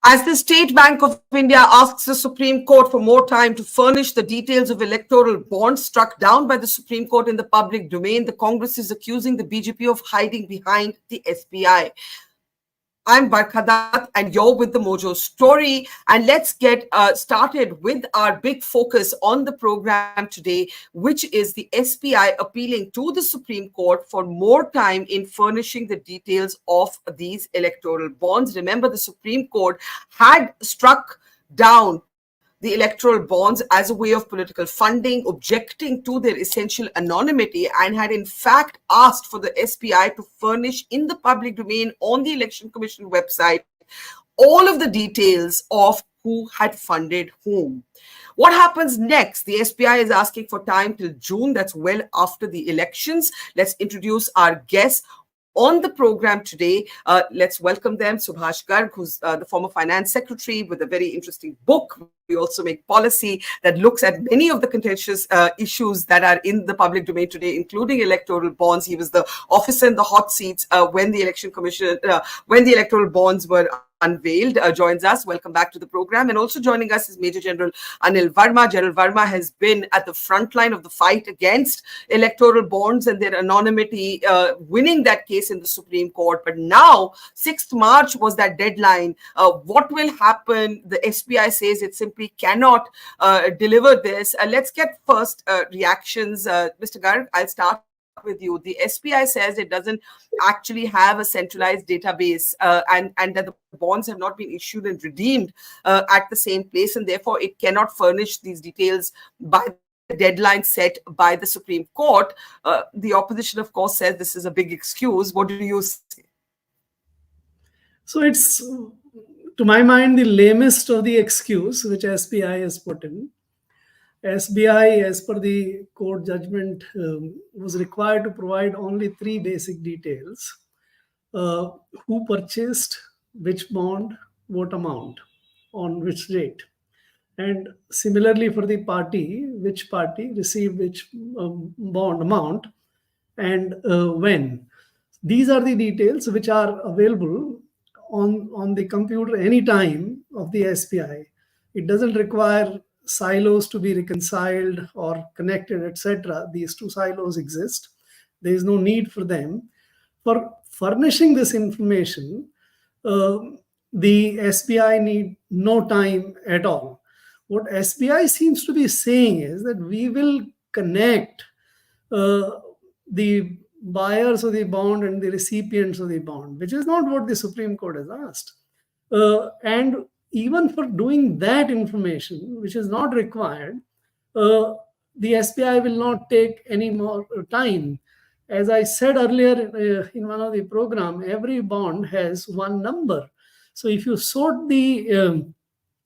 As the State Bank of India asks the Supreme Court for more time to furnish the details of electoral bonds struck down by the Supreme Court in the public domain, the Congress is accusing the BJP of hiding behind the SBI. I'm Barkha Dutt and you're with the Mojo story. And let's get started with our big focus on the program today, which is the SBI appealing to the Supreme Court for more time in furnishing the details of these electoral bonds. Remember, the Supreme Court had struck down the electoral bonds as a way of political funding, objecting to their essential anonymity, and had in fact asked for the SBI to furnish in the public domain on the Election Commission website all of the details of who had funded whom. What happens next? The SBI is asking for time till June. That's well after the elections. Let's introduce our guests on the program today. Let's welcome them. Subhash Garg, who's the former finance secretary with a very interesting book. We also make policy that looks at many of the contentious issues that are in the public domain today, including electoral bonds. He was the officer in the hot seats when the election commission, when the electoral bonds were unveiled, joins us. Welcome back to the program. And also joining us is Major General Anil Verma. General Verma has been at the front line of the fight against electoral bonds and their anonymity, winning that case in the Supreme Court. But now, 6th March was that deadline. What will happen? The SBI says it simply cannot deliver this. Let's get first reactions. Mr. Garg, I'll start with you. The SBI says it doesn't actually have a centralized database and that the bonds have not been issued and redeemed at the same place, and therefore it cannot furnish these details by the deadline set by the Supreme Court. The opposition, of course, says this is a big excuse. What do you say? So it's, to my mind, the lamest of the excuse which SBI has put in. SBI, as per the court judgment, was required to provide only 3 basic details: who purchased which bond, what amount, on which date, and similarly for the party, which party received which bond amount and when. These are the details which are available on the computer any time of the SBI. It doesn't require silos to be reconciled or connected, etc. These 2 silos exist. There is no need for them. For furnishing this information, the SBI need no time at all. What SBI seems to be saying is that we will connect the buyers of the bond and the recipients of the bond, which is not what the Supreme Court has asked. And even for doing that information, which is not required, the SBI will not take any more time. As I said earlier in one of the program, every bond has 1 number. So if you sort the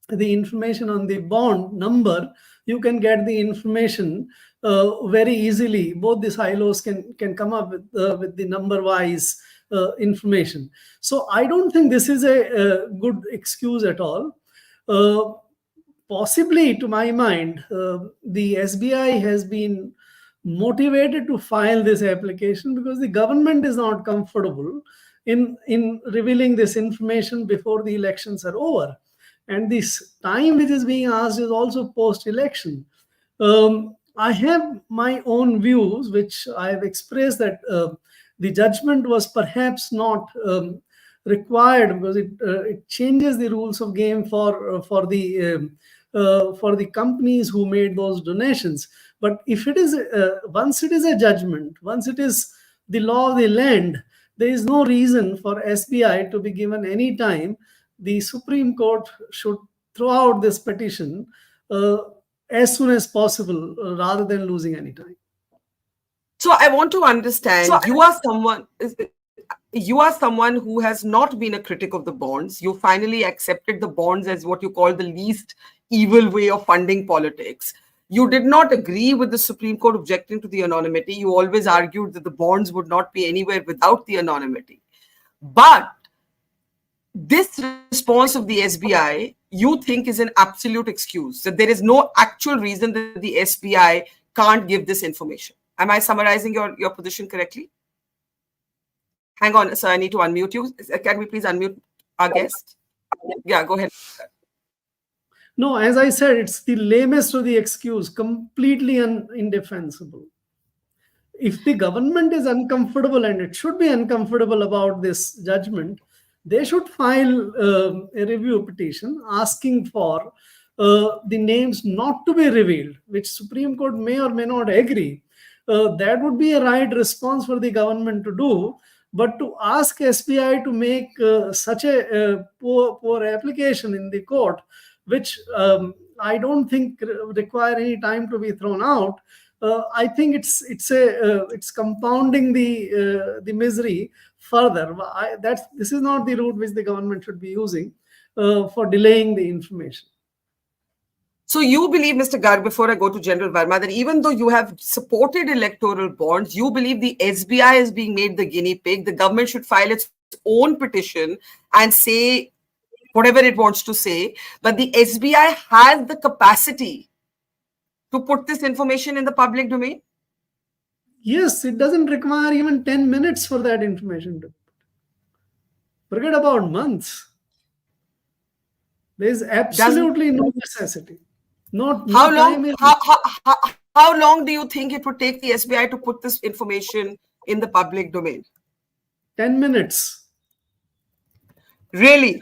information on the bond number, you can get the information very easily. Both the silos can come up with the number-wise information. So I don't think this is a good excuse at all. Possibly, to my mind, the SBI has been motivated to file this application because the government is not comfortable in revealing this information before the elections are over. And this time which is being asked is also post-election. I have my own views, which I have expressed, that the judgment was perhaps not required because it changes the rules of game for the companies who made those donations. But if it is once it is a judgment, once it is the law of the land, there is no reason for SBI to be given any time. The Supreme Court should throw out this petition as soon as possible rather than losing any time. So I want to understand, you are someone who has not been a critic of the bonds. You finally accepted the bonds as what you call the least evil way of funding politics. You did not agree with the Supreme Court objecting to the anonymity. You always argued that the bonds would not be anywhere without the anonymity. But this response of the SBI, you think, is an absolute excuse, that there is no actual reason that the SBI can't give this information. Am I summarizing your position correctly? Hang on, sir, I need to unmute you. Can we please unmute our guest? Yeah, go ahead. No, as I said, it's the lamest of the excuse, completely indefensible. If the government is uncomfortable, and it should be uncomfortable about this judgment, they should file a review petition asking for the names not to be revealed, which Supreme Court may or may not agree. That would be a right response for the government to do. But to ask SBI to make such a poor application in the court, which I don't think require any time to be thrown out, I think it's compounding the misery further. This is not the route which the government should be using for delaying the information. So you believe, Mr. Garg, before I go to General Verma, that even though you have supported electoral bonds, you believe the SBI is being made the guinea pig. The government should file its own petition and say whatever it wants to say, but the SBI has the capacity to put this information in the public domain? Yes, it doesn't require even 10 minutes for that information to forget about months. There is absolutely no necessity. How long do you think it would take the SBI to put this information in the public domain? 10 minutes. Really?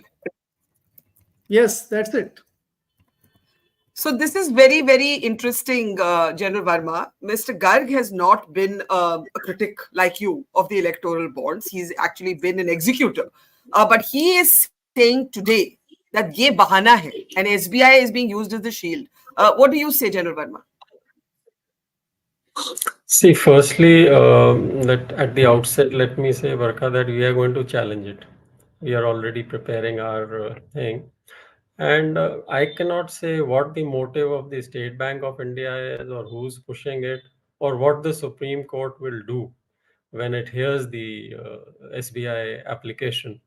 Yes, that's it. So this is very, very interesting, General Verma. Mr. Garg has not been a critic like you of the electoral bonds. He's actually been an executor. But he is saying today that ye bahana hai and SBI is being used as the shield. What do you say, General Verma? See, firstly, that at the outset, let me say, Barkha, that we are going to challenge it. We are already preparing our thing. And I cannot say what the motive of the State Bank of India is, or who's pushing it, or what the Supreme Court will do when it hears the SBI application.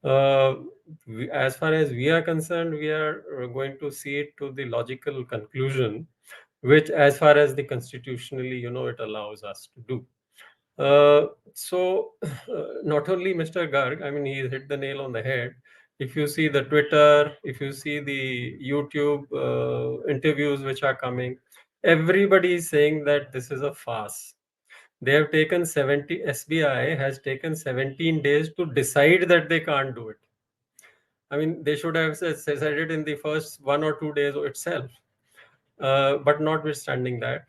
As far as we are concerned, we are going to see it to the logical conclusion, which, as far as the constitutionally, it allows us to do. So, not only Mr. Garg, I mean, he hit the nail on the head. If you see the Twitter, if you see the YouTube interviews which are coming, everybody is saying that this is a farce. They have taken SBI has taken 17 days to decide that they can't do it. I mean, they should have said it in the first 1 or 2 days itself. But notwithstanding that,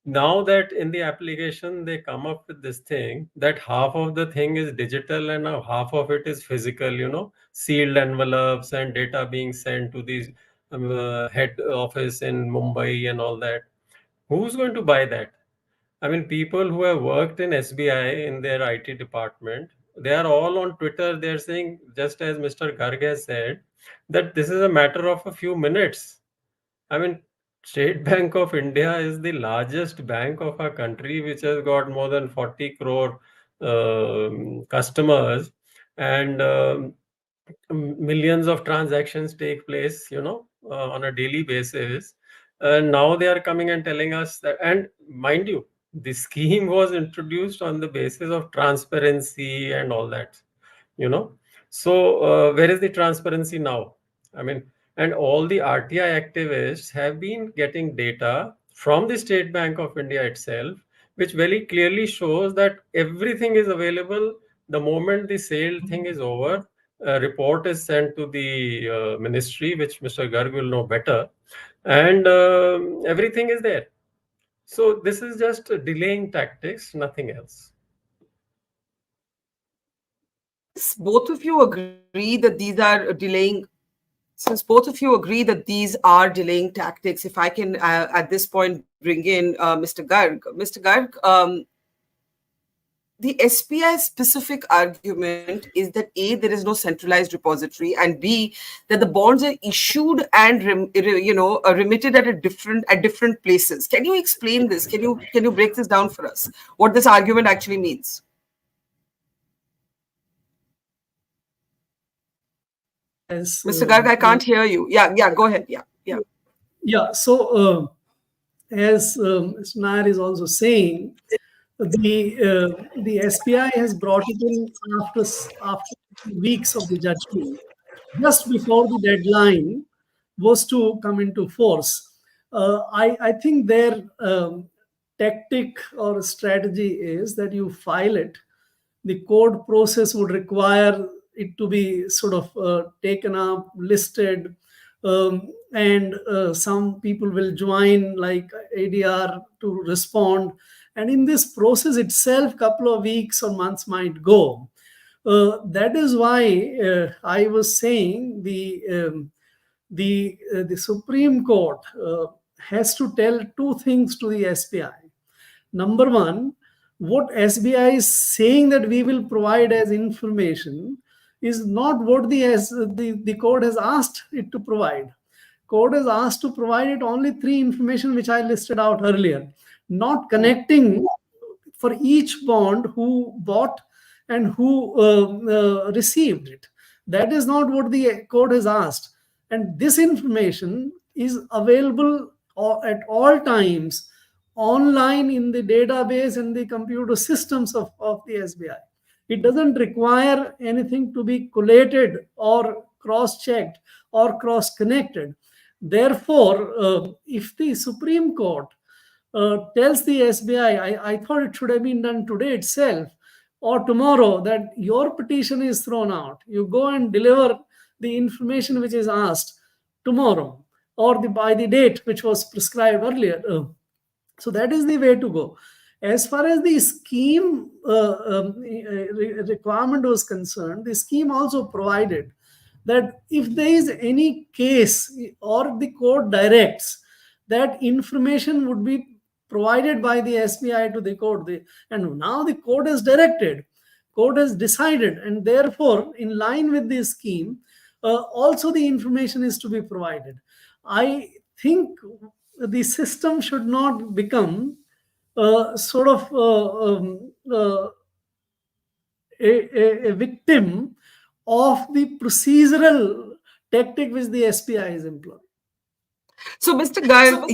now that in the application they come up with this thing that half of the thing is digital and now half of it is physical, sealed envelopes and data being sent to the head office in Mumbai and all that. Who's going to buy that? I mean, people who have worked in SBI in their IT department, they are all on Twitter. They're saying, just as Mr. Garg has said, that this is a matter of a few minutes. I mean, State Bank of India is the largest bank of our country, which has got more than 40 crore customers, and millions of transactions take place, on a daily basis. And now they are coming and telling us that, and mind you, the scheme was introduced on the basis of transparency and all that, So where is the transparency now? I mean, and all the RTI activists have been getting data from the State Bank of India itself, which very clearly shows that everything is available the moment the sale thing is over. A report is sent to the ministry, which Mr. Garg will know better, and everything is there. So this is just delaying tactics, nothing else. Both of you agree that these are delaying. Since both of you agree that these are delaying tactics, if I can at this point bring in Mr. Garg. Mr. Garg, the SBI specific argument is that A, there is no centralized repository, and B, that the bonds are issued and remitted at different places. Can you explain this? Can you break this down for us? What this argument actually means? Mr. Garg, I can't hear you. Yeah, go ahead. Yeah. So, as Mr. Nair is also saying, the SBI has brought it in after weeks of the judgment. just before the deadline was to come into force. I think their tactic or strategy is that you file it. The code process would require it to be sort of taken up, listed, and some people will join, like ADR, to respond. And in this process itself, couple of weeks or months might go. That is why I was saying the Supreme Court has to tell two things to the SBI. Number one, what SBI is saying that we will provide as information is not what the court has asked it to provide. Court has asked to provide it only three information which I listed out earlier, not connecting for each bond who bought and who received it. That is not what the court has asked. And this information is available at all times online in the database and the computer systems of the SBI. It doesn't require anything to be collated or cross-checked or cross-connected. Therefore, if the Supreme Court tells the SBI, I thought it should have been done today itself or tomorrow, that your petition is thrown out. You go and deliver the information which is asked tomorrow or by the date which was prescribed earlier. So that is the way to go. As far as the scheme requirement was concerned, the scheme also provided that if there is any case or the court directs, that information would be provided by the SBI to the court. And now the court has directed, court has decided, and therefore, in line with this scheme, also the information is to be provided. I think the system should not become sort of a victim of the procedural tactic which the SBI is employing. So, Mr. Garg,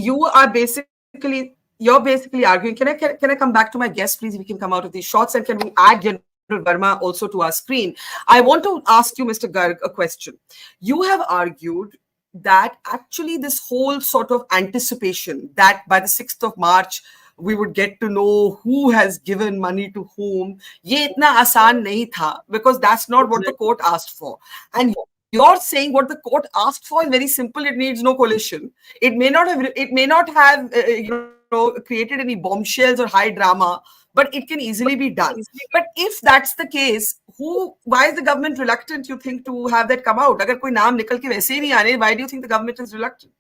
you're basically arguing. Can I come back to my guest, please? We can come out of these shots, and can we add General Verma also to our screen? I want to ask you, Mr. Garg, a question. You have argued that actually this whole sort of anticipation that by the 6th of March, we would get to know who has given money to whom, ye itna aasan nahi tha, because that's not what the court asked for. And you're saying what the court asked for is very simple. It needs no coalition. It may not have created any bombshells or high drama, but it can easily be done. But if that's the case, why is the government reluctant, you think, to have that come out? Agar koi naam nikal ke waise hi nahi aane, why do you think the government is reluctant?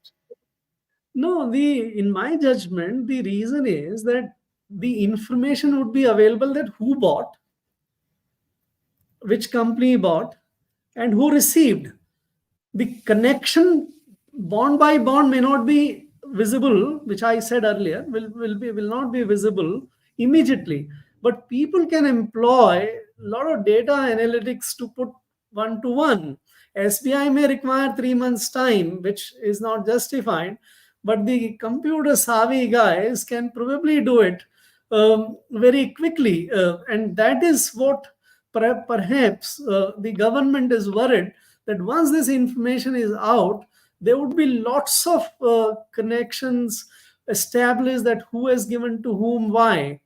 No, in my judgment, the reason is that the information would be available, that who bought, which company bought, and who received. The connection bond by bond may not be visible, which I said earlier, will not be visible immediately. But people can employ a lot of data analytics to put one to one. SBI may require 3 months' time, which is not justified, but the computer savvy guys can probably do it very quickly. And that is what perhaps the government is worried, that once this information is out, there would be lots of connections established, that who has given to whom, why.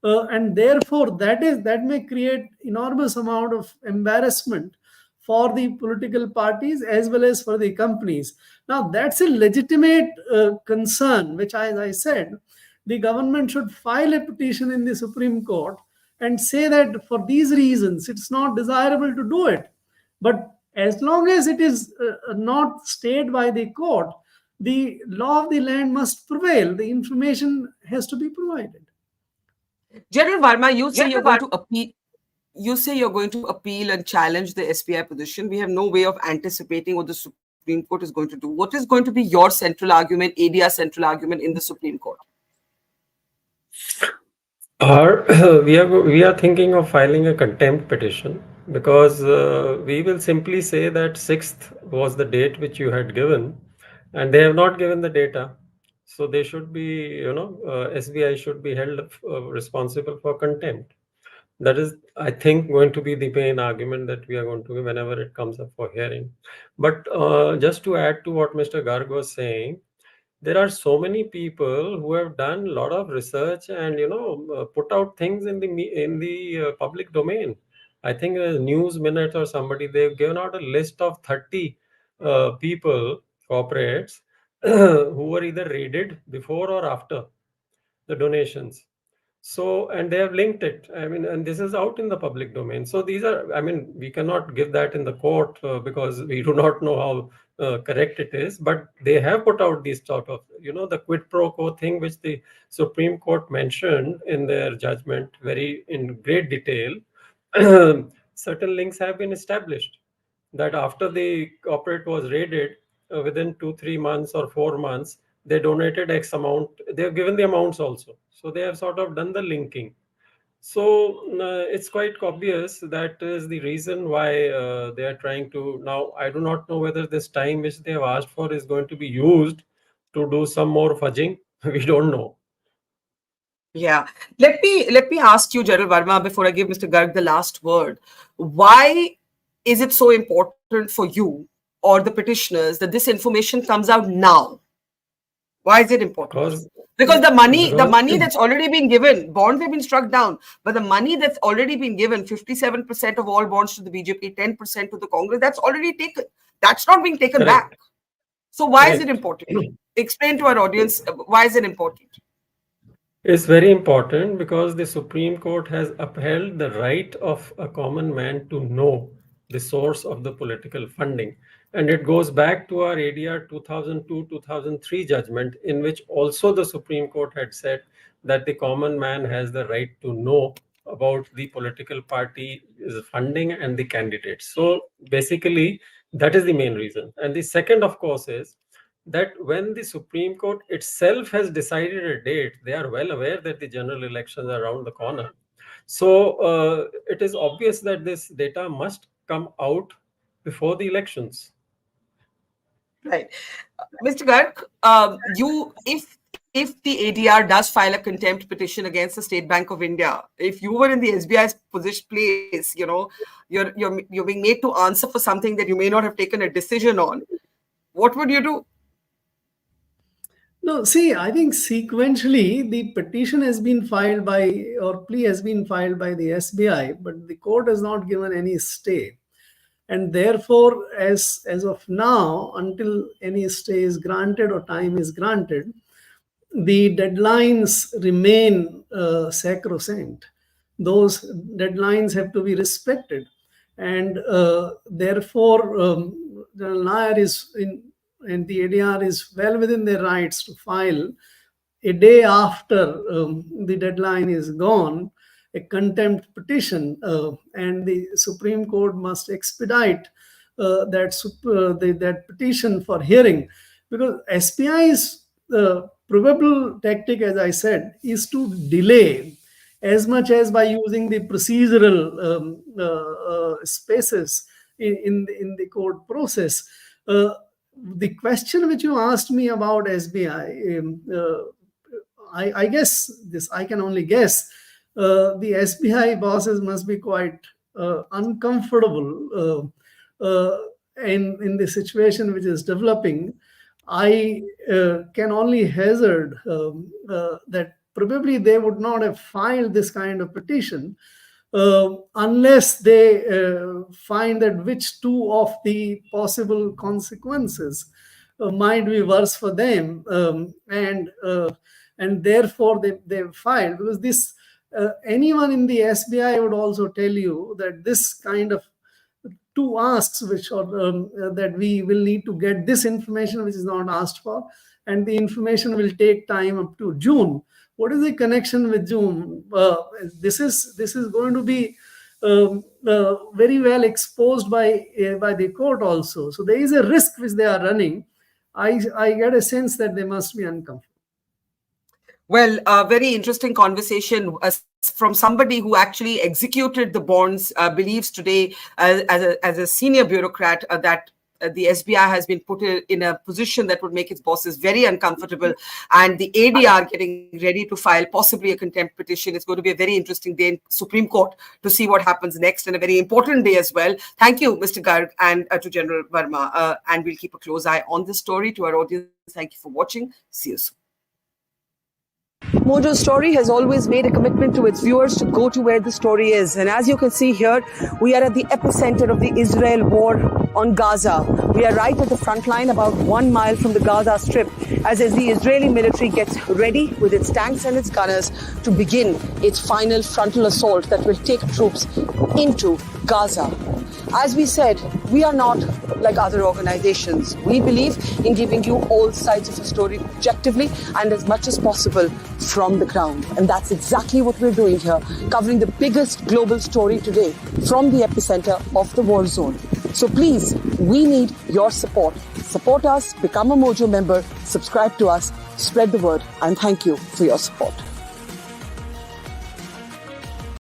And therefore, that may create enormous amount of embarrassment for the political parties as well as for the companies. Now, that's a legitimate concern, which, as I said, the government should file a petition in the Supreme Court and say that for these reasons, it's not desirable to do it. But as long as it is not stayed by the court, the law of the land must prevail. The information has to be provided. General Verma, you say you're going to appeal. You say you're going to appeal and challenge the SBI position. We have no way of anticipating what the Supreme Court is going to do. What is going to be your central argument, ADR central argument in the Supreme Court? We are thinking of filing a contempt petition, because we will simply say that 6th was the date which you had given, and they have not given the data. So they should be, SBI should be held responsible for contempt. That is, I think, going to be the main argument that we are going to give whenever it comes up for hearing. But just to add to what Mr. Garg was saying, there are so many people who have done a lot of research and put out things in the public domain. I think News Minute or somebody, they've given out a list of 30 people, corporates, who were either raided before or after the donations. So, and they have linked it. I mean, and this is out in the public domain. So these are, I mean, we cannot give that in the court because we do not know how correct it is. But they have put out these sort of, the quid pro quo thing, which the Supreme Court mentioned in their judgment very in great detail. Certain links have been established that after the corporate was raided, within 2-3 months or 4 months, they donated X amount. They have given the amounts also. So they have sort of done the linking. So it's quite obvious that is the reason why they are trying to. Now, I do not know whether this time which they have asked for is going to be used to do some more fudging. We don't know. Yeah. Let me ask you, General Verma, before I give Mr. Garg the last word. Why is it so important for you or the petitioners that this information comes out now? Why is it important? Because the money that's already been given, bonds have been struck down, but the money that's already been given, 57% of all bonds to the BJP, 10% to the Congress, that's already taken. That's not being taken back. So why is it important? Explain to our audience, why is it important? It's very important because the Supreme Court has upheld the right of a common man to know the source of the political funding. And it goes back to our ADR 2002-2003 judgment, in which also the Supreme Court had said that the common man has the right to know about the political party funding and the candidates. So basically, that is the main reason. And the second, of course, is that when the Supreme Court itself has decided a date, they are well aware that the general elections are around the corner. So it is obvious that this data must come out before the elections. Right. Mr. Garg, if the ADR does file a contempt petition against the State Bank of India, if you were in the SBI's place, you're being made to answer for something that you may not have taken a decision on, what would you do? No, see, I think sequentially the petition has been filed by, or plea has been filed by the SBI, but the court has not given any stay. And therefore, as of now, until any stay is granted or time is granted, the deadlines remain sacrosanct. Those deadlines have to be respected. And therefore, General Nair and the ADR is well within their rights to file a day after the deadline is gone, a contempt petition, and the Supreme Court must expedite that petition for hearing, because SBI's probable tactic, as I said, is to delay as much as by using the procedural spaces in the court process. The question which you asked me about SBI, I guess this, I can only guess, the SBI bosses must be quite uncomfortable in the situation which is developing. I can only hazard that probably they would not have filed this kind of petition unless they find that which two of the possible consequences might be worse for them, and therefore they filed, because this anyone in the SBI would also tell you that this kind of two asks, which are that we will need to get this information which is not asked for, and the information will take time up to June. What is the connection with June? This is going to be very well exposed by the court also. So there is a risk which they are running. I get a sense that they must be uncomfortable. Well, a very interesting conversation from somebody who actually executed the bonds, believes today as a senior bureaucrat that the SBI has been put in a position that would make its bosses very uncomfortable, and the ADR getting ready to file possibly a contempt petition. It's going to be a very interesting day in Supreme Court to see what happens next, and a very important day as well. Thank you, Mr. Garg, and to General Verma. And we'll keep a close eye on this story. To our audience, thank you for watching. See you soon. Mojo Story has always made a commitment to its viewers to go to where the story is. And as you can see here, we are at the epicenter of the Israel war on Gaza. We are right at the front line, about 1 mile from the Gaza Strip, as the Israeli military gets ready with its tanks and its gunners to begin its final frontal assault that will take troops into Gaza. As we said, we are not like other organizations. We believe in giving you all sides of the story objectively and as much as possible from the ground. And that's exactly what we're doing here, covering the biggest global story today from the epicenter of the war zone. So please, we need your support. Support us, become a Mojo member, subscribe to us, spread the word, and thank you for your support.